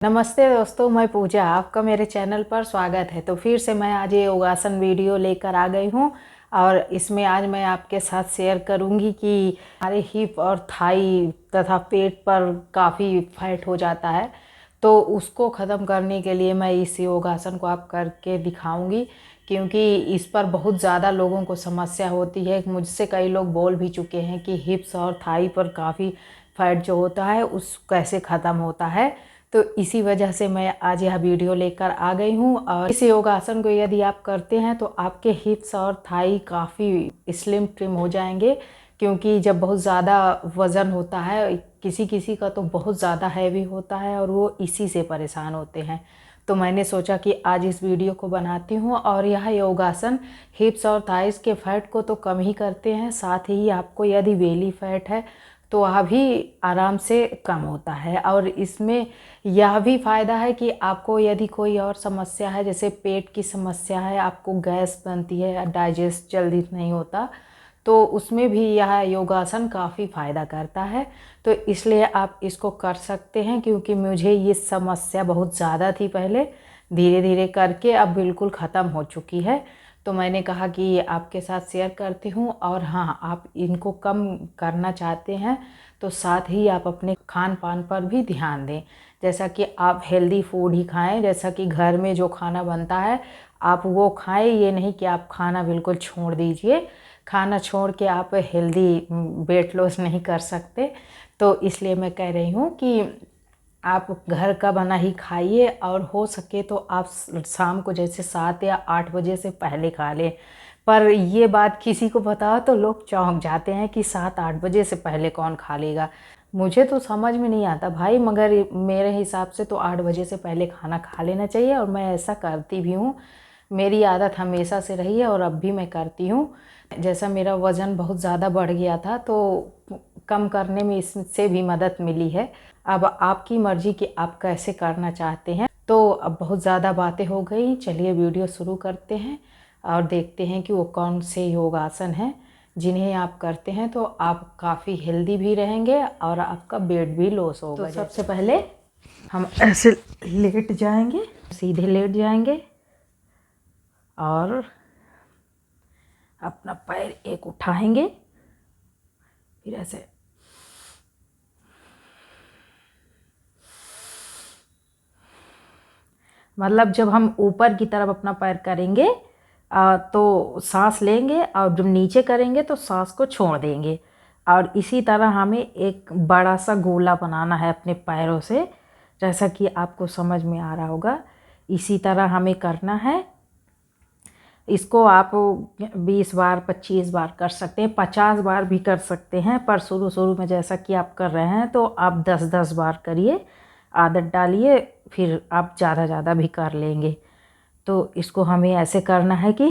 नमस्ते दोस्तों, मैं पूजा, आपका मेरे चैनल पर स्वागत है। तो फिर से मैं आज ये योगासन वीडियो लेकर आ गई हूँ और इसमें आज मैं आपके साथ शेयर करूँगी कि हमारे हिप और थाई तथा पेट पर काफ़ी फैट हो जाता है, तो उसको ख़त्म करने के लिए मैं इस योगासन को आप करके दिखाऊँगी, क्योंकि इस पर बहुत ज़्यादा लोगों को समस्या होती है। मुझसे कई लोग बोल भी चुके हैं कि हिप्स और थाई पर काफ़ी फैट जो होता है उस कैसे ख़त्म होता है। तो इसी वजह से मैं आज यह वीडियो लेकर आ गई हूँ। और इस योगासन को यदि आप करते हैं तो आपके हिप्स और थाई काफ़ी स्लिम ट्रिम हो जाएंगे, क्योंकि जब बहुत ज़्यादा वज़न होता है, किसी किसी का तो बहुत ज़्यादा हैवी होता है और वो इसी से परेशान होते हैं। तो मैंने सोचा कि आज इस वीडियो को बनाती हूँ। और यह योगासन हिप्स और थाइस के फैट को तो कम ही करते हैं, साथ ही आपको यदि बेली फैट है तो वह भी आराम से कम होता है। और इसमें यह भी फ़ायदा है कि आपको यदि कोई और समस्या है, जैसे पेट की समस्या है, आपको गैस बनती है, डाइजेस्ट जल्दी नहीं होता, तो उसमें भी यह योगासन काफ़ी फ़ायदा करता है। तो इसलिए आप इसको कर सकते हैं, क्योंकि मुझे ये समस्या बहुत ज़्यादा थी पहले, धीरे धीरे करके अब बिल्कुल ख़त्म हो चुकी है। तो मैंने कहा कि ये आपके साथ शेयर करती हूँ। और हाँ, आप इनको कम करना चाहते हैं तो साथ ही आप अपने खान पान पर भी ध्यान दें, जैसा कि आप हेल्दी फूड ही खाएं, जैसा कि घर में जो खाना बनता है आप वो खाएं। ये नहीं कि आप खाना बिल्कुल छोड़ दीजिए, खाना छोड़ के आप हेल्दी वेट लॉस नहीं कर सकते। तो इसलिए मैं कह रही हूँ कि आप घर का बना ही खाइए, और हो सके तो आप शाम को जैसे 7 या 8 बजे से पहले खा लें। पर ये बात किसी को बताओ तो लोग चौंक जाते हैं कि 7-8 बजे से पहले कौन खा लेगा। मुझे तो समझ में नहीं आता भाई, मगर मेरे हिसाब से तो 8 बजे से पहले खाना खा लेना चाहिए, और मैं ऐसा करती भी हूँ। मेरी आदत हमेशा से रही है और अब भी मैं करती हूँ। जैसा मेरा वज़न बहुत ज़्यादा बढ़ गया था, तो कम करने में इससे भी मदद मिली है। अब आपकी मर्ज़ी कि आप कैसे करना चाहते हैं। तो अब बहुत ज़्यादा बातें हो गई, चलिए वीडियो शुरू करते हैं और देखते हैं कि वो कौन से योगासन हैं जिन्हें आप करते हैं तो आप काफ़ी हेल्दी भी रहेंगे और आपका वेट भी लॉस होगा। तो सबसे पहले हम ऐसे लेट जाएंगे, सीधे लेट जाएंगे और अपना पैर एक उठाएंगे, फिर ऐसे मतलब जब हम ऊपर की तरफ अपना पैर करेंगे तो सांस लेंगे, और जब नीचे करेंगे तो सांस को छोड़ देंगे। और इसी तरह हमें एक बड़ा सा गोला बनाना है अपने पैरों से, जैसा कि आपको समझ में आ रहा होगा। इसी तरह हमें करना है। इसको आप 20 बार 25 बार कर सकते हैं, 50 बार भी कर सकते हैं, पर शुरू शुरू में जैसा कि आप कर रहे हैं तो आप 10-10 बार करिए, आदत डालिए, फिर आप ज़्यादा ज़्यादा भी कर लेंगे। तो इसको हमें ऐसे करना है कि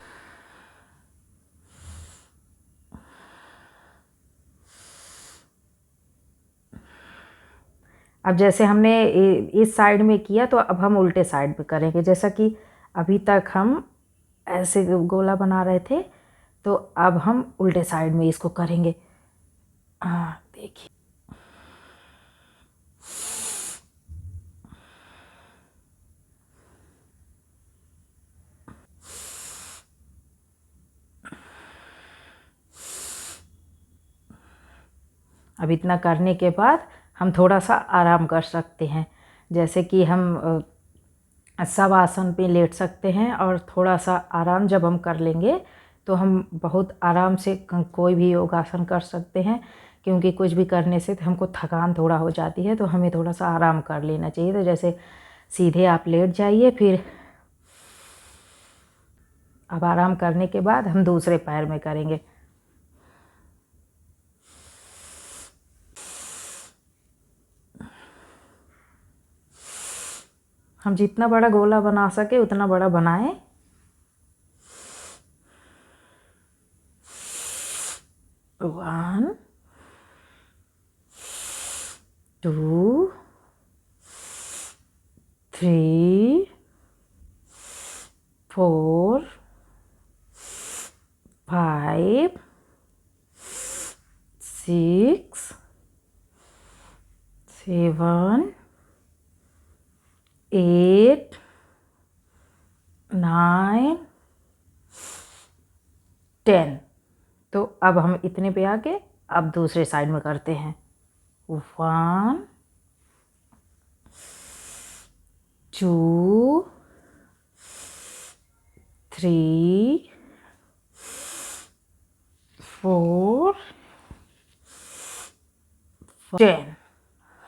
अब जैसे हमने इस साइड में किया तो अब हम उल्टे साइड पे करेंगे। जैसा कि अभी तक हम ऐसे गोला बना रहे थे, तो अब हम उल्टे साइड में इसको करेंगे। हाँ देखिए, अब इतना करने के बाद हम थोड़ा सा आराम कर सकते हैं। जैसे कि हम सब आसन पे लेट सकते हैं, और थोड़ा सा आराम जब हम कर लेंगे तो हम बहुत आराम से कोई भी योगासन कर सकते हैं, क्योंकि कुछ भी करने से हमको थकान थोड़ा हो जाती है, तो हमें थोड़ा सा आराम कर लेना चाहिए। तो जैसे सीधे आप लेट जाइए, फिर अब आराम करने के बाद हम दूसरे पैर में करेंगे। हम जितना बड़ा गोला बना सके उतना बड़ा बनाएं। One, two, three, four, 5, 6, 7, 8 9 10। तो अब हम इतने पे आके अब दूसरे साइड में करते हैं। 1 2 3 4 10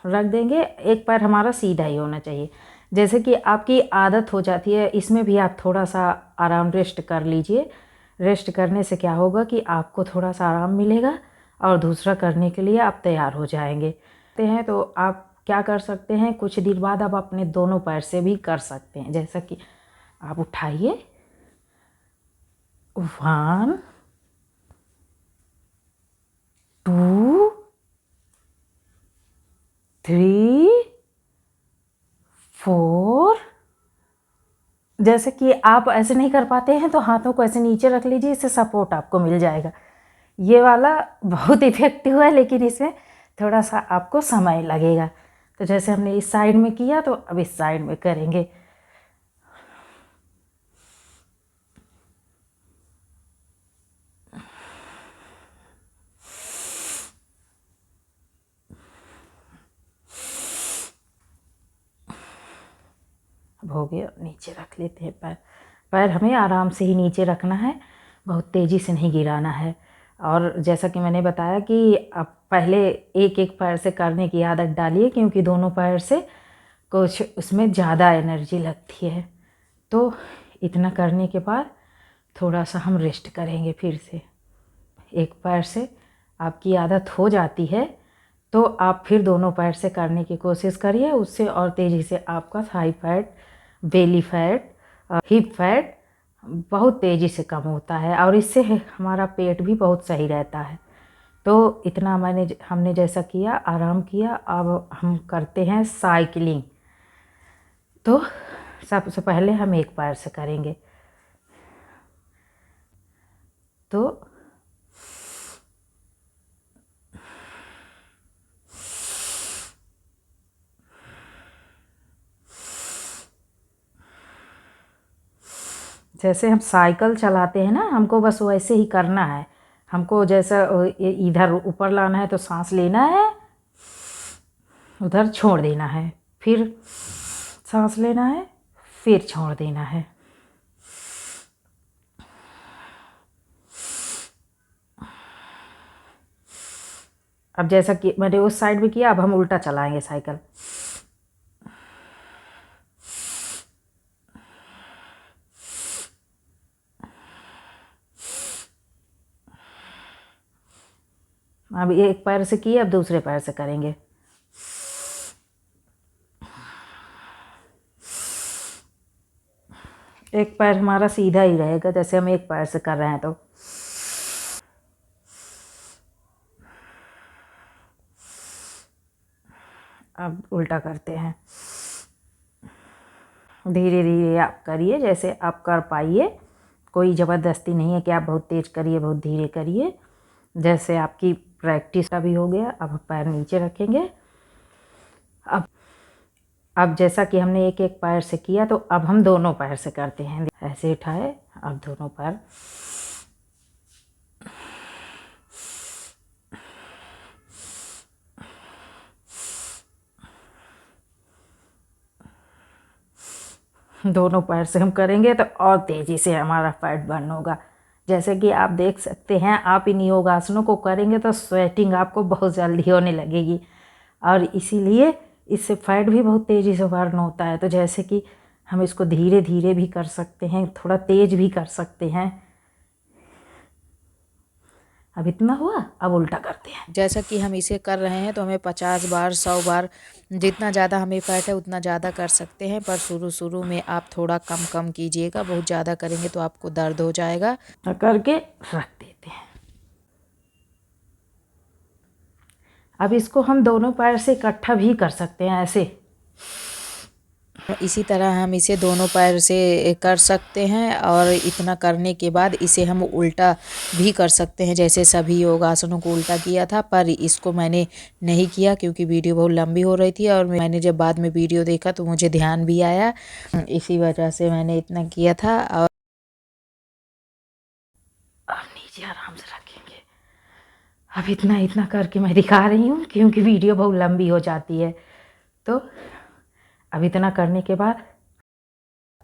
रख देंगे। एक पैर हमारा सीधा ही होना चाहिए। जैसे कि आपकी आदत हो जाती है, इसमें भी आप थोड़ा सा आराम रेस्ट कर लीजिए। रेस्ट करने से क्या होगा कि आपको थोड़ा सा आराम मिलेगा और दूसरा करने के लिए आप तैयार हो जाएंगे। तो आप क्या कर सकते हैं, कुछ देर बाद आप अपने दोनों पैर से भी कर सकते हैं। जैसा कि आप उठाइए, 1 2 3 4। जैसे कि आप ऐसे नहीं कर पाते हैं तो हाथों को ऐसे नीचे रख लीजिए, इससे सपोर्ट आपको मिल जाएगा। ये वाला बहुत इफेक्टिव है, लेकिन इसमें थोड़ा सा आपको समय लगेगा। तो जैसे हमने इस साइड में किया तो अब इस साइड में करेंगे। अब हो गया, नीचे रख लेते हैं पैर। पैर हमें आराम से ही नीचे रखना है, बहुत तेज़ी से नहीं गिराना है। और जैसा कि मैंने बताया कि आप पहले एक एक पैर से करने की आदत डालिए, क्योंकि दोनों पैर से कुछ उसमें ज़्यादा एनर्जी लगती है। तो इतना करने के बाद थोड़ा सा हम रेस्ट करेंगे। फिर से एक पैर से आपकी आदत हो जाती है तो आप फिर दोनों पैर से करने की कोशिश करिए। उससे और तेज़ी से आपका Thai fat, belly fat, hip fat बहुत तेज़ी से कम होता है और इससे हमारा पेट भी बहुत सही रहता है। तो इतना हमने जैसा किया, आराम किया। अब हम करते हैं साइकिलिंग। तो सबसे पहले हम एक पैर से करेंगे। तो जैसे हम साइकिल चलाते हैं ना, हमको बस वैसे ही करना है। हमको जैसा इधर ऊपर लाना है तो सांस लेना है, उधर छोड़ देना है, फिर सांस लेना है, फिर छोड़ देना है। अब जैसा कि मैंने उस साइड में किया, अब हम उल्टा चलाएंगे साइकिल। अब एक पैर से किए, अब दूसरे पैर से करेंगे। एक पैर हमारा सीधा ही रहेगा, जैसे हम एक पैर से कर रहे हैं। तो अब उल्टा करते हैं। धीरे धीरे आप करिए, जैसे आप कर पाइए। कोई ज़बरदस्ती नहीं है कि आप बहुत तेज़ करिए, बहुत धीरे करिए। जैसे आपकी प्रैक्टिस का भी हो गया। अब पैर नीचे रखेंगे। अब जैसा कि हमने एक एक पैर से किया, तो अब हम दोनों पैर से करते हैं। ऐसे उठाए, अब दोनों पैर। दोनों पैर से हम करेंगे तो और तेज़ी से हमारा फैट बर्न होगा। जैसे कि आप देख सकते हैं, आप इन योगासनों को करेंगे तो स्वेटिंग आपको बहुत जल्दी होने लगेगी और इसीलिए इससे फैट भी बहुत तेज़ी से बर्न होता है। तो जैसे कि हम इसको धीरे धीरे भी कर सकते हैं, थोड़ा तेज़ भी कर सकते हैं। अब इतना हुआ, अब उल्टा करते हैं। जैसा कि हम इसे कर रहे हैं तो हमें 50 बार 100 बार जितना ज़्यादा हमें फैट है उतना ज़्यादा कर सकते हैं। पर शुरू में आप थोड़ा कम कम कीजिएगा, बहुत ज़्यादा करेंगे तो आपको दर्द हो जाएगा। करके रख देते हैं। अब इसको हम दोनों पैर से इकट्ठा भी कर सकते हैं, ऐसे। इसी तरह हम इसे दोनों पैर से कर सकते हैं और इतना करने के बाद इसे हम उल्टा भी कर सकते हैं, जैसे सभी योगासनों को उल्टा किया था। पर इसको मैंने नहीं किया क्योंकि वीडियो बहुत लंबी हो रही थी और मैंने जब बाद में वीडियो देखा तो मुझे ध्यान भी आया, इसी वजह से मैंने इतना किया था। और अब नीचे आराम से रखेंगे। अब इतना इतना करके मैं दिखा रही हूँ क्योंकि वीडियो बहुत लंबी हो जाती है। तो अब इतना करने के बाद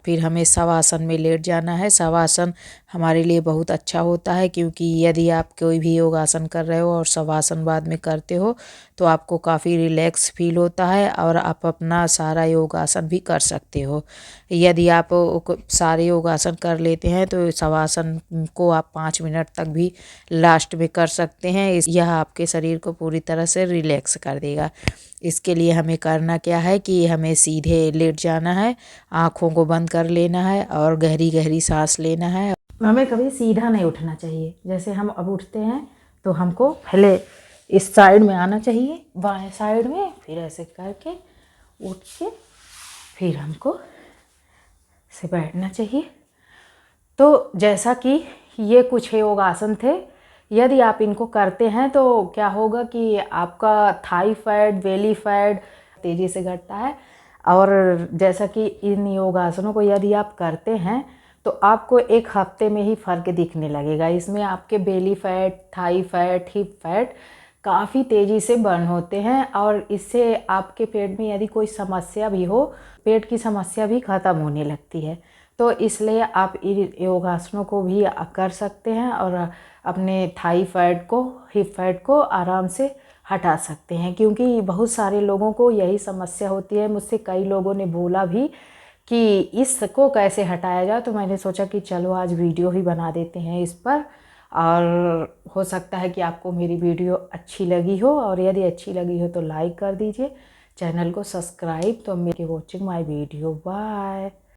फिर हमें शवासन में लेट जाना है। शवासन हमारे लिए बहुत अच्छा होता है क्योंकि यदि आप कोई भी योगासन कर रहे हो और शवासन बाद में करते हो तो आपको काफ़ी रिलैक्स फील होता है और आप अपना सारा योगासन भी कर सकते हो। यदि आप सारे योगासन कर लेते हैं तो शवासन को आप 5 मिनट तक भी लास्ट में कर सकते हैं। यह आपके शरीर को पूरी तरह से रिलैक्स कर देगा। इसके लिए हमें करना क्या है कि हमें सीधे लेट जाना है, आँखों को बंद कर लेना है और गहरी गहरी सांस लेना है। हमें कभी सीधा नहीं उठना चाहिए। जैसे हम अब उठते हैं तो हमको पहले इस साइड में आना चाहिए, बाएं साइड में, फिर ऐसे करके उठ के फिर हमको से बैठना चाहिए। तो जैसा कि ये कुछ योगासन थे, यदि आप इनको करते हैं तो क्या होगा कि आपका थाई फैट, बेली फैट तेज़ी से घटता है। और जैसा कि इन योगासनों को यदि आप करते हैं तो आपको एक हफ्ते में ही फ़र्क दिखने लगेगा। इसमें आपके belly fat, Thai fat, hip fat काफ़ी तेज़ी से बर्न होते हैं और इससे आपके पेट में यदि कोई समस्या भी हो, पेट की समस्या भी ख़त्म होने लगती है। तो इसलिए आप इन योगासनों को भी कर सकते हैं और अपने थाई फैट को, हिप फैट को आराम से हटा सकते हैं। क्योंकि बहुत सारे लोगों को यही समस्या होती है। मुझसे कई लोगों ने बोला भी कि इसको कैसे हटाया जाए, तो मैंने सोचा कि चलो आज वीडियो ही बना देते हैं इस पर। और हो सकता है कि आपको मेरी वीडियो अच्छी लगी हो, और यदि अच्छी लगी हो तो लाइक कर दीजिए, चैनल को सब्सक्राइब। तो मेरे वॉचिंग माय वीडियो, बाय।